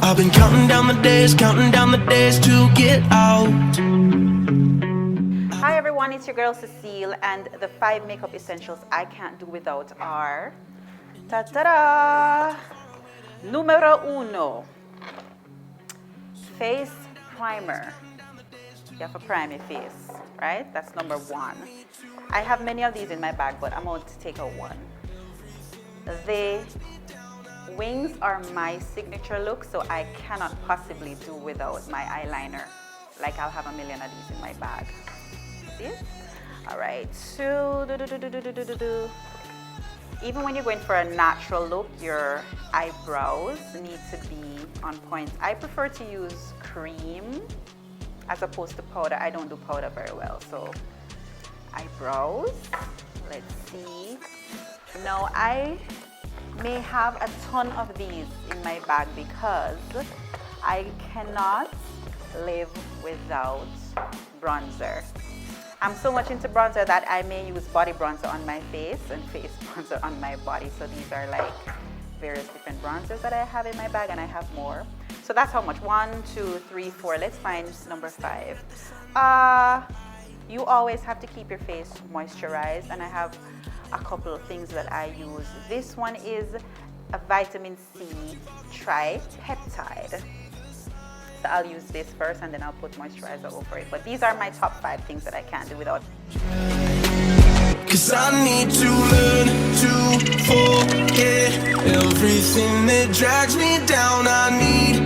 I've been counting down the days to get out. Hi everyone, it's your girl Cecile, and the 5 makeup essentials I can't do without are ta-ta-da! Numero uno, face primer. You have to prime your face, right? That's number 1. I have many of these in my bag, but I'm going to take out one. The wings are my signature look, so I cannot possibly do without my eyeliner. Like, I'll have a million of these in my bag. See? All right, so even when you're going for a natural look, your eyebrows need to be on point. I prefer to use cream as opposed to powder. I don't do powder very well, so eyebrows. Let's see. Now, I may have a ton of these in my bag because I cannot live without bronzer. I'm so much into bronzer that I may use body bronzer on my face and face bronzer on my body. So these are like various different bronzers that I have in my bag, and I have more. So that's how much. 1, 2, 3, 4. Let's find number 5. You always have to keep your face moisturized, and I have a couple of things that I use. This one is a vitamin C tripeptide. So I'll use this first and then I'll put moisturizer over it. But these are my top 5 things that I can't do without. Cause I need to learn to forget everything that drags me down. I need